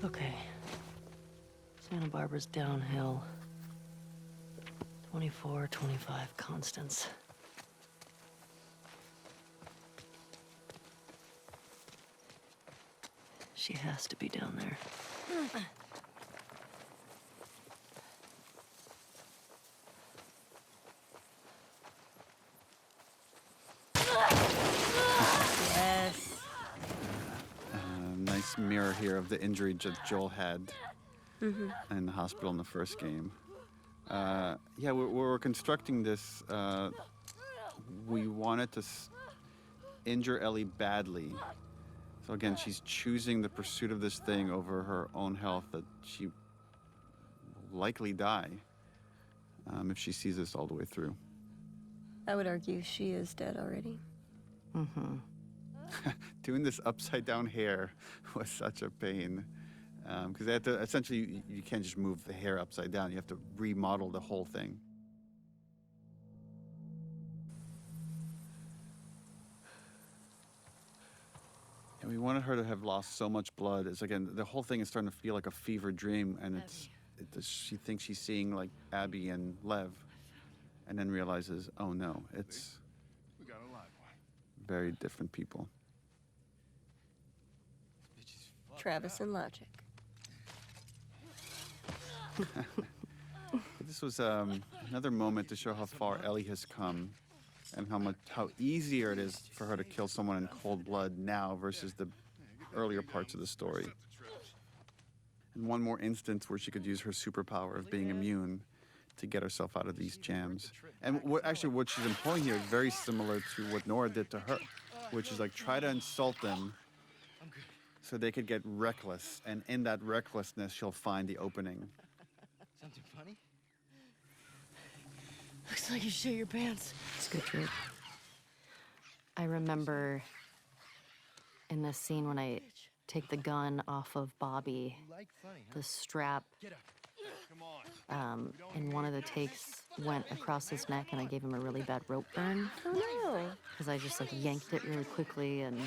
Okay. Santa Barbara's downhill. 24, 25 constants. She has to be down there. Yes. Nice mirror here of the injury Joel had in the hospital in the first game. Yeah, we're constructing this. We wanted to injure Ellie badly. So again, she's choosing the pursuit of this thing over her own health, that she will likely die if she sees this all the way through. I would argue she is dead already. Mm-hmm. Doing this upside down hair was such a pain. Because they have to, essentially, you can't just move the hair upside down. You have to remodel the whole thing. And we wanted her to have lost so much blood. It's again, the whole thing is starting to feel like a fever dream, and she thinks she's seeing like Abby and Lev, and then realizes, oh no, it's We got a live one. very different people. Travis and Logic. This was another moment to show how far Ellie has come, and how easier it is for her to kill someone in cold blood now versus the earlier parts of the story. And one more instance where she could use her superpower of being immune to get herself out of these jams. And what she's employing here is very similar to what Nora did to her, which is like try to insult them so they could get reckless, and in that recklessness she'll find the opening. Something funny? Looks like you shit your pants. It's good trick. I remember in this scene when I take the gun off of Bobby, Like funny, huh? the strap Get up. in one of the takes went across his neck, and I gave him a really bad rope burn Oh no. because I just like yanked it really quickly, and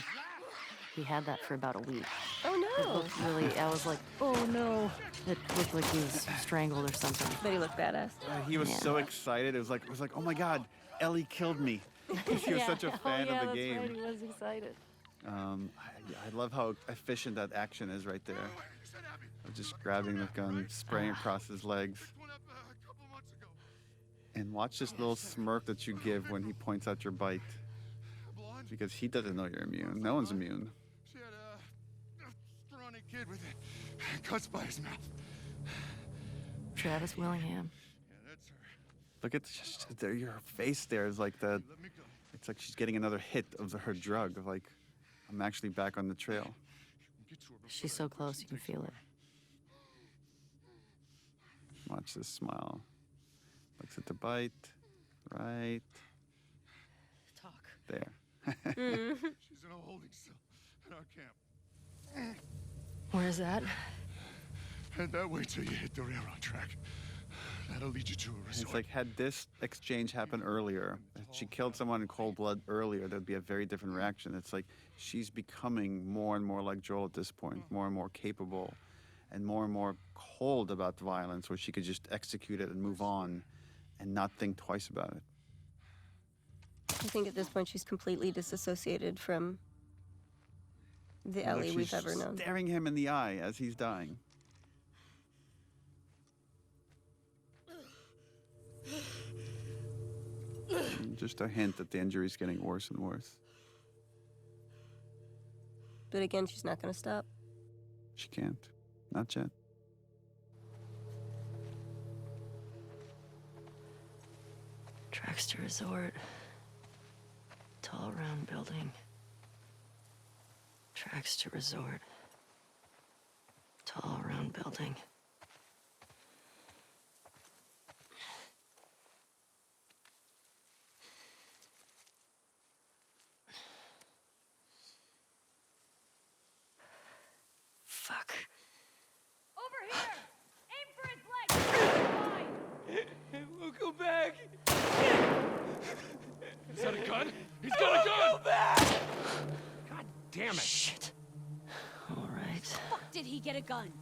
he had that for about a week. Oh It no. looked really, I was like, oh no. It looked like he was strangled or something. But he looked badass. He was Yeah. so excited. It was like, oh my God, Ellie killed me. He was such a fan of the game. Right. He was excited. I love how efficient that action is right there. Of just grabbing the gun, spraying across his legs. One up a couple months ago. And watch this little smirk that you give when he points out your bite. Blonde. Because he doesn't know you're immune. No one's immune. She had a scrawny kid with cuts by his mouth. Travis Willingham. Yeah, that's her. Look at just there, your face there is like the. Let me go. It's like she's getting another hit of her drug. Of like, I'm actually back on the trail. Get to her before She's so close, you can feel it. Watch this smile. Looks at the bite. Right Talk. there. she's in a holding cell at our camp. Where's that? Head that way till you hit the railroad track. That'll lead you to a resort. It's like, had this exchange happened earlier, if she killed someone in cold blood earlier, there'd be a very different reaction. It's like she's becoming more and more like Joel at this point, more and more capable and more cold about the violence, where she could just execute it and move on and not think twice about it. I think at this point she's completely disassociated from the Ellie Like we've she's ever known. staring him in the eye as he's dying. And just a hint that the injury's getting worse and worse. But again, she's not gonna stop. She can't. Not yet. Traxter Resort. Tall round building. Traxter Resort. Tall round building. Fuck. Over here! Aim for his leg! Fine. We'll go back. Is that a gun? He's got a gun! Go back! God damn it. Shit. All right. did he get a gun?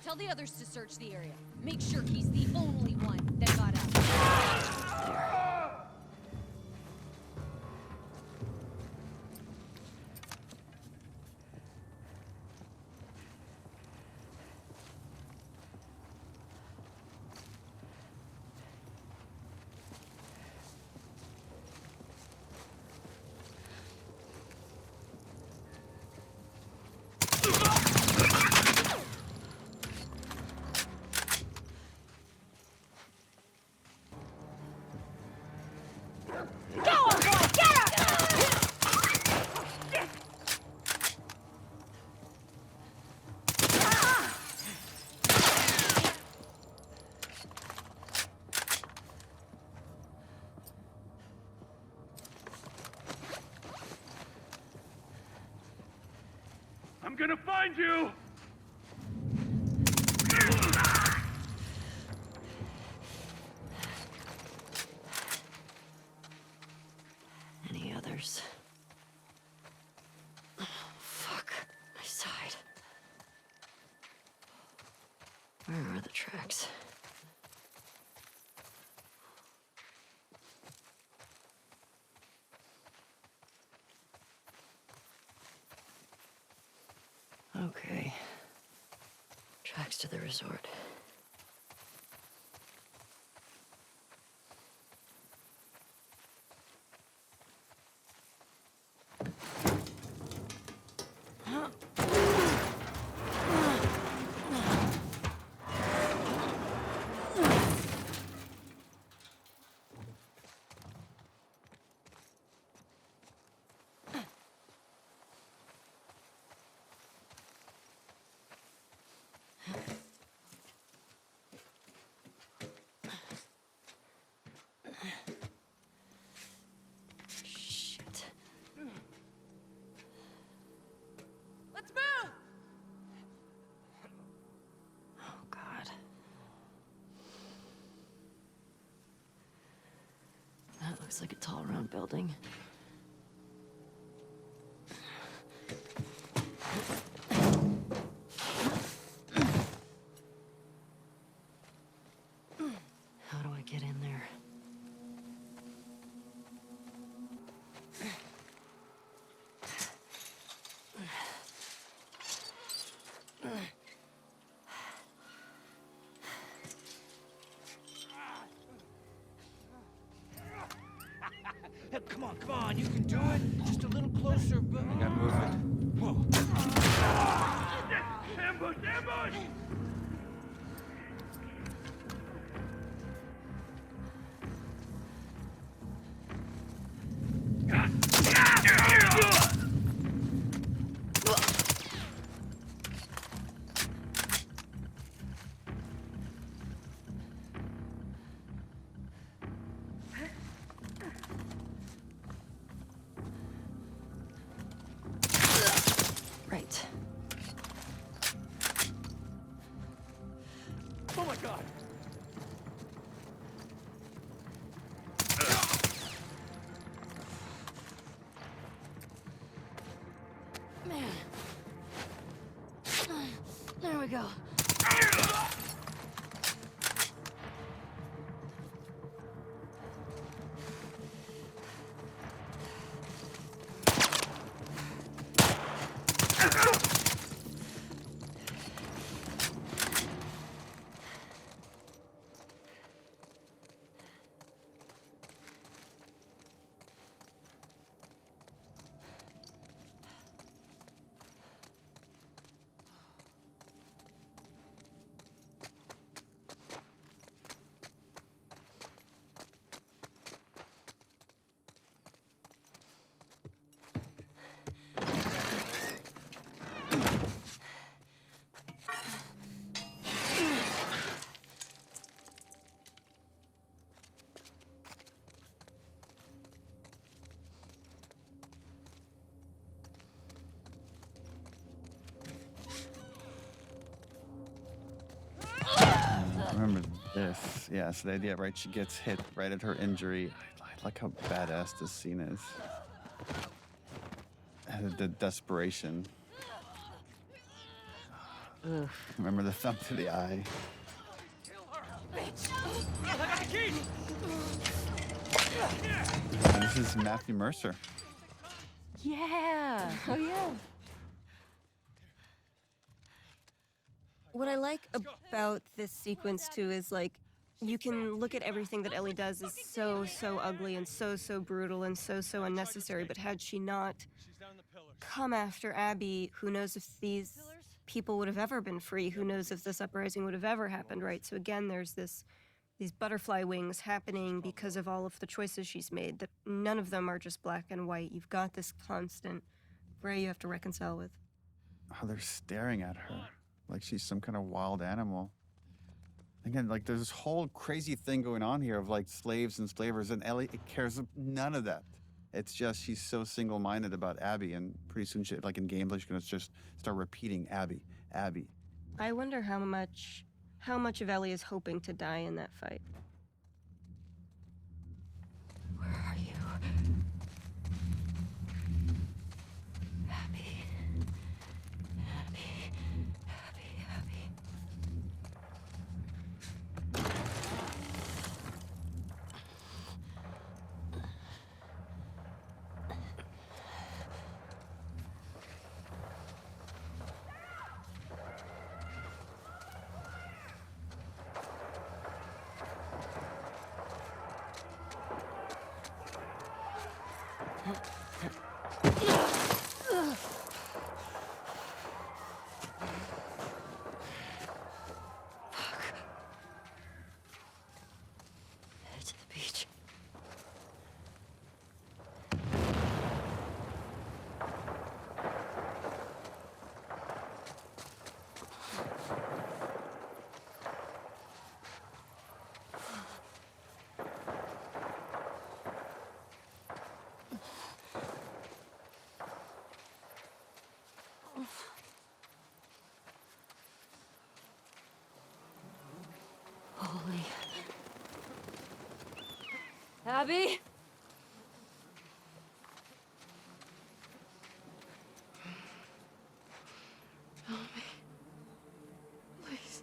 Tell the others to search the area. Make sure he's the only one that got out. I'm gonna find you! Any others? Oh, fuck. My side. Where are the tracks? Okay. Tracks to the resort. Shit. Let's move! Oh, God. That looks like a tall, round building. How do I get in there? Come on, you can do it. Just a little closer, but... I got movement. Whoa. Ambush! Ambush! Right. Oh my God! Man. There we go. Remember this. Yeah, so the idea, right? She gets hit right at her injury. I like how badass this scene is. And the desperation. Ugh. Remember the thumb to the eye. And this is Matthew Mercer. Yeah. Oh, yeah. What I like about this sequence, too, is like, you can look at everything that Ellie does as so ugly and so brutal and so unnecessary, but had she not come after Abby, who knows if these people would have ever been free? Who knows if this uprising would have ever happened, right? So again, there's these butterfly wings happening because of all of the choices she's made, that none of them are just black and white. You've got this constant gray you have to reconcile with. Oh, they're staring at her like she's some kind of wild animal. Again, like there's this whole crazy thing going on here of like slaves and slavers, and Ellie cares none of that. It's just she's so single-minded about Abby, and pretty soon, she, like in gameplay, she's gonna just start repeating Abby, Abby. I wonder how much of Ellie is hoping to die in that fight. Where are you? Abby. Abby. Abby. Abby. Head to the beach. Holy. Abby? Help me. Please.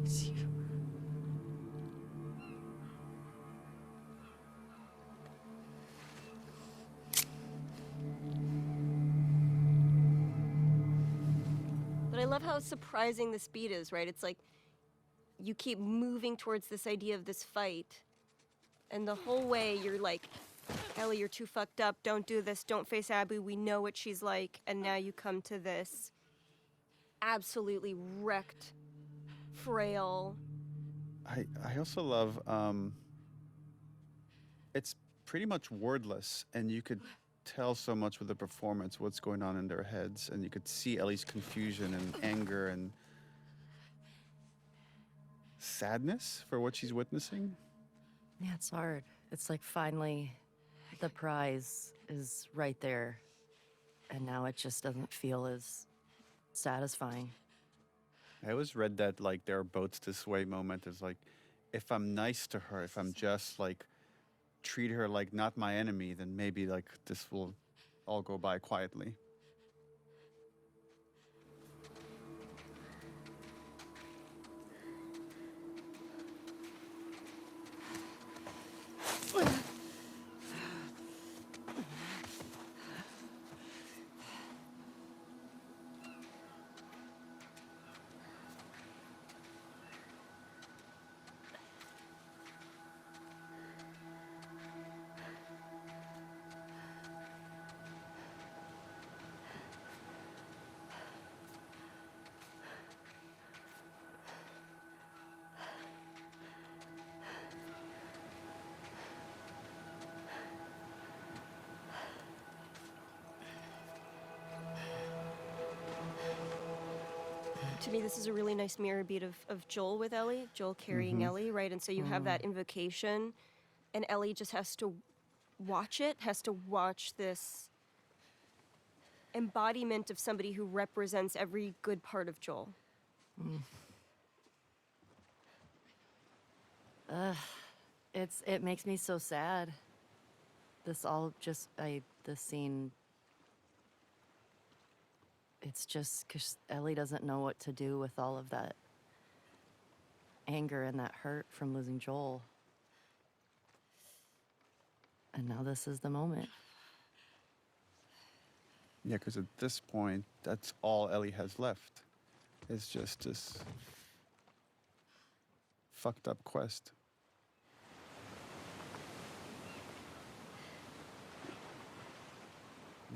It's you. But I love how surprising the speed is, right? It's like you keep moving towards this idea of this fight, and the whole way you're like, Ellie, you're too fucked up. Don't do this. Don't face Abby. We know what she's like. And now you come to this absolutely wrecked, frail. I also love it's pretty much wordless, and you could tell so much with the performance what's going on in their heads, and you could see Ellie's confusion and anger and sadness for what she's witnessing. Yeah, it's hard. It's like finally the prize is right there, and now it just doesn't feel as satisfying. I always read that like there are boats this way moment is like, if I'm nice to her, if I'm just like treat her like not my enemy, then maybe like this will all go by quietly. To me, this is a really nice mirror beat of Joel with Ellie, Joel carrying Ellie, right? And so you have that invocation, and Ellie just has to watch it, has to watch this embodiment of somebody who represents every good part of Joel. It makes me so sad. this all just, this scene, it's just because Ellie doesn't know what to do with all of that anger and that hurt from losing Joel. And now this is the moment. Yeah, because at this point, that's all Ellie has left. It's just this fucked up quest.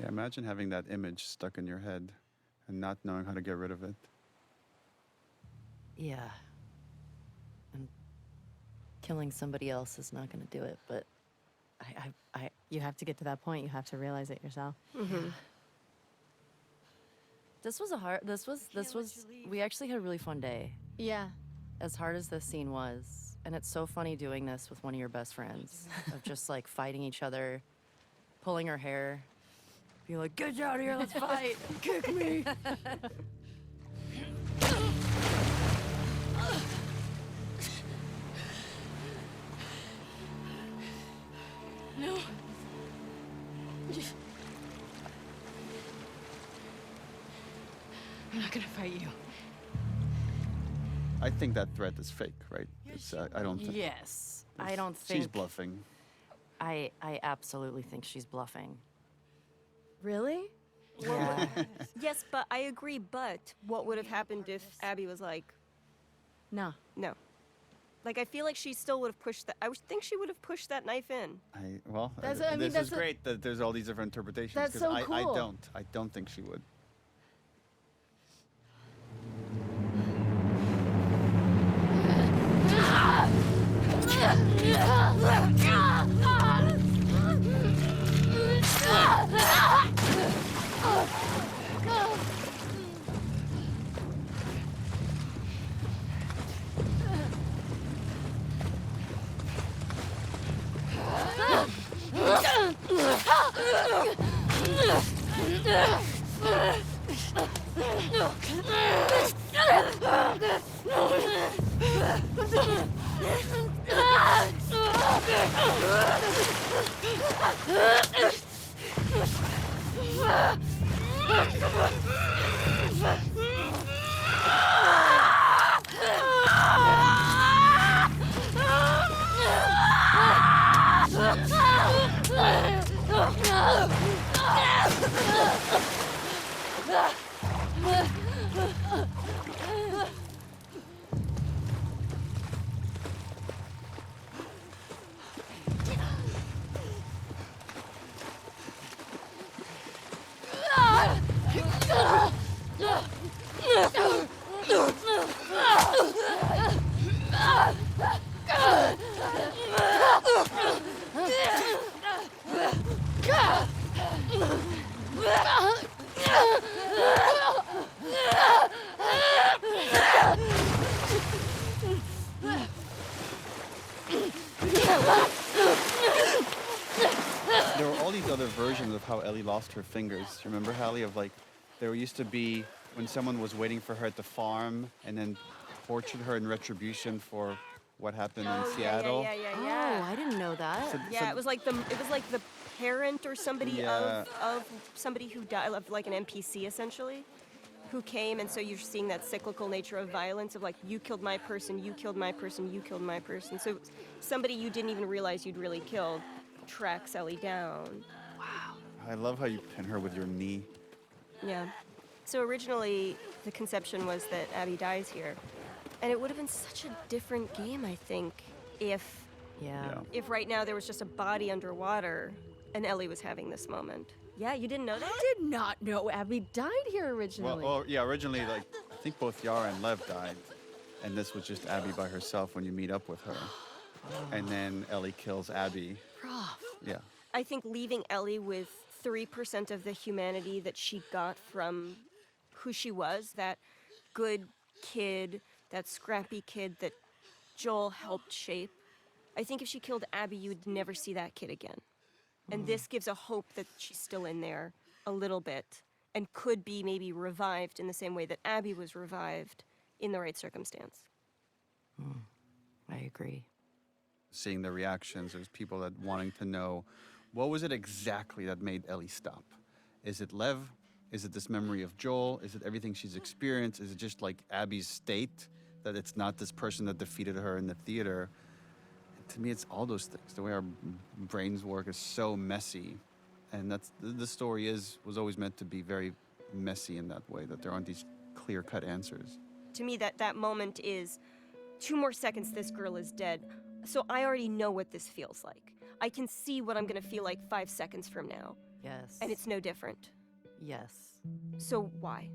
Yeah, imagine having that image stuck in your head and not knowing how to get rid of it. Yeah. And killing somebody else is not going to do it, but You have to get to that point. You have to realize it yourself. this was a hard, this was, we actually had a really fun day. Yeah. As hard as this scene was, and it's so funny doing this with one of your best friends, of just like fighting each other, pulling her hair, being like, get out of here, let's fight, kick me. No. I'm not gonna fight you. I think that threat is fake, right? It's, I don't think. Yes, I don't think. She's bluffing. I absolutely think she's bluffing. Really? Yeah. Yes, but I agree. But what would have happened if Abby was like, No. no? Like, I feel like she still would have pushed that. I would think she would have pushed that knife in. This is great that there's all these different interpretations. That's 'cause so I cool. I don't think she would. There were all these other versions of how Ellie lost her fingers. Remember, Hallie, of like, there used to be when someone was waiting for her at the farm and then tortured her in retribution for what happened in Seattle. Oh, I didn't know that. Yeah, it was like the parent or somebody Yeah. of somebody who died, of like an NPC essentially, who came, and so you're seeing that cyclical nature of violence of like, you killed my person, you killed my person, you killed my person. So somebody you didn't even realize you'd really killed tracks Ellie down. I love how you pin her with your knee. Yeah. So originally, the conception was that Abby dies here. And it would have been such a different game, I think, if Yeah. if right now there was just a body underwater and Ellie was having this moment. Yeah, you didn't know that? I did not know Abby died here originally. Well, yeah, originally, like, I think both Yara and Lev died. And this was just Abby by herself when you meet up with her. And then Ellie kills Abby. Yeah. I think leaving Ellie with 3% of the humanity that she got from who she was, that good kid, that scrappy kid that Joel helped shape. I think if she killed Abby, you would never see that kid again. And this gives a hope that she's still in there a little bit and could be maybe revived in the same way that Abby was revived in the right circumstance. I agree. Seeing the reactions, there's people that wanting to know What was it exactly that made Ellie stop? Is it Lev? Is it this memory of Joel? Is it everything she's experienced? Is it just like Abby's state, that it's not this person that defeated her in the theater? And to me, it's all those things. The way our brains work is so messy. And that's the story was always meant to be very messy in that way, that there aren't these clear-cut answers. To me, that moment is 2 more seconds, this girl is dead. So I already know what this feels like. I can see what I'm gonna feel like 5 seconds from now. Yes. And it's no different. Yes. So why?